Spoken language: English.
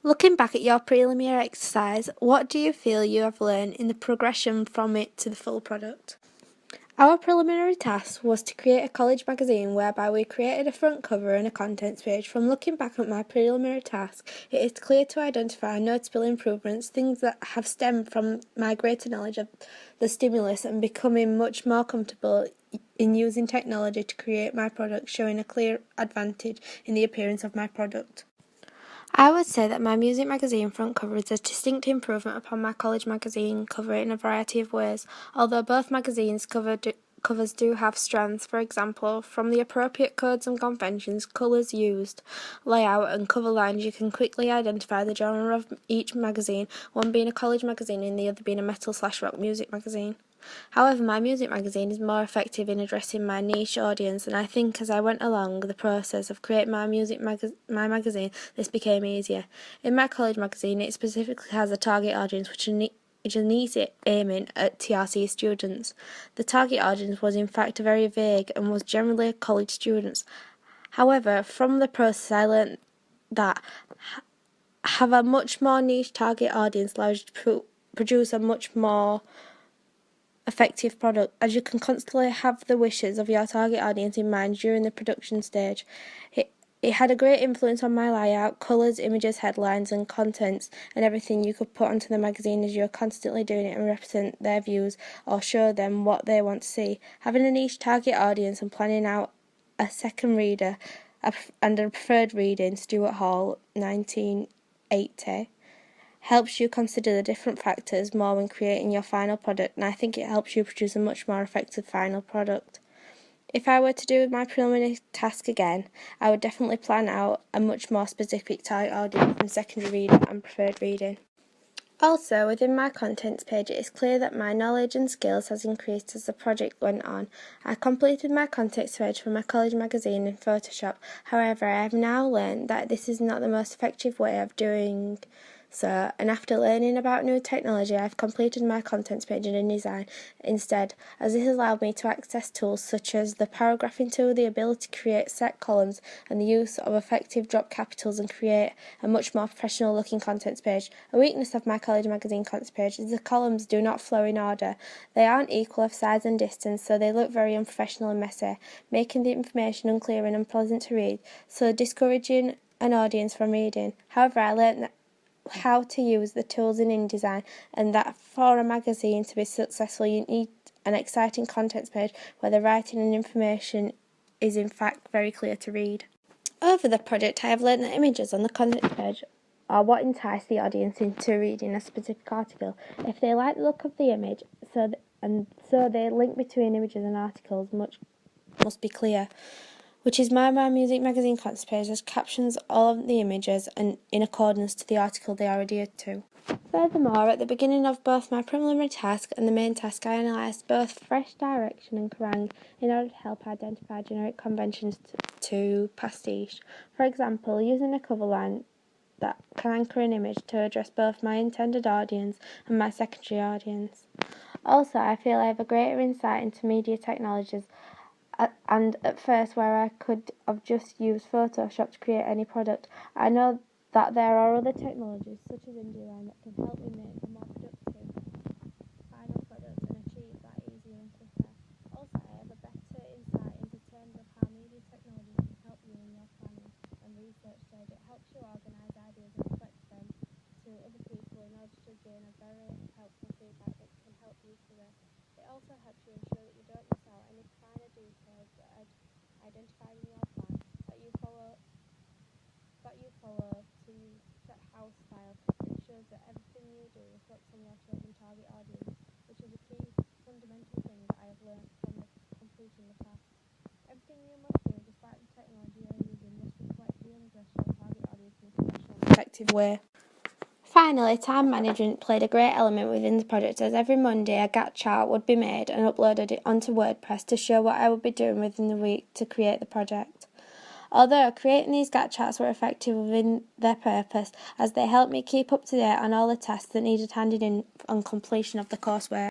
Looking back at your preliminary exercise, what do you feel you have learned in the progression from it to the full product? Our preliminary task was to create a college magazine whereby we created a front cover and a contents page. From looking back at my preliminary task, it is clear to identify noticeable improvements, things that have stemmed from my greater knowledge of the stimulus and becoming much more comfortable in using technology to create my product, showing a clear advantage in the appearance of my product. I would say that my music magazine front cover is a distinct improvement upon my college magazine cover in a variety of ways, although both magazines' covers do have strengths. For example, from the appropriate codes and conventions, colours used, layout and cover lines, you can quickly identify the genre of each magazine, one being a college magazine and the other being a metal/rock music magazine. However, my music magazine is more effective in addressing my niche audience, and I think as I went along the process of creating my magazine, this became easier. In my college magazine, it specifically has a target audience which is easy aiming at TRC students. The target audience was in fact very vague and was generally college students. However, from the process I learned that have a much more niche target audience allows you to produce a much more effective product, as you can constantly have the wishes of your target audience in mind during the production stage. It had a great influence on my layout, colours, images, headlines and contents and everything you could put onto the magazine, as you're constantly doing it and represent their views or show them what they want to see. Having a niche target audience and planning out a second reader and a preferred reading, Stuart Hall, 1980, helps you consider the different factors more when creating your final product, and I think it helps you produce a much more effective final product. If I were to do my preliminary task again, I would definitely plan out a much more specific target audience and secondary reading and preferred reading. Also, within my contents page, it is clear that my knowledge and skills has increased as the project went on. I completed my contents page for my college magazine in Photoshop. However, I have now learned that this is not the most effective way of doing so, and after learning about new technology, I've completed my contents page in InDesign instead, as this allowed me to access tools such as the paragraphing tool, the ability to create set columns, and the use of effective drop capitals and create a much more professional looking contents page. A weakness of my college magazine contents page is the columns do not flow in order. They aren't equal of size and distance, so they look very unprofessional and messy, making the information unclear and unpleasant to read, so discouraging an audience from reading. However, I learned how to use the tools in InDesign, and that for a magazine to be successful you need an exciting contents page where the writing and information is in fact very clear to read. Over the project, I have learned that images on the contents page are what entice the audience into reading a specific article. If they like the look of the image, so the link between images and articles must be clear, which is my music magazine contents page, as captions all of the images and in accordance to the article they are adhered to. Furthermore, at the beginning of both my preliminary task and the main task, I analysed both fresh direction and Kerrang in order to help identify generic conventions to pastiche. For example, using a cover line that can anchor an image to address both my intended audience and my secondary audience. Also, I feel I have a greater insight into media technologies, and at first where I could have just used Photoshop to create any product, I know that there are other technologies such as InDesign that can help me make a more productive final product and achieve that easier and quicker. Also, I have a better insight into terms of how media technology can help you in your planning and research stage. It helps you organise ideas and reflect them to other people in order to gain a very helpful feedback that can help you further. It also helps you ensure that you don't miss out any finer details that are identified in your plan that you follow to set house style. It ensures that everything you do reflects on your chosen target audience, which is a key fundamental thing that I have learned from completing the task. Everything you must do, despite the technology you're using, must reflect the address your target audience in a professional and effective way. Finally, time management played a great element within the project, as every Monday a Gantt chart would be made and uploaded onto WordPress to show what I would be doing within the week to create the project. Although creating these Gantt charts were effective within their purpose, as they helped me keep up to date on all the tasks that needed handed in on completion of the coursework.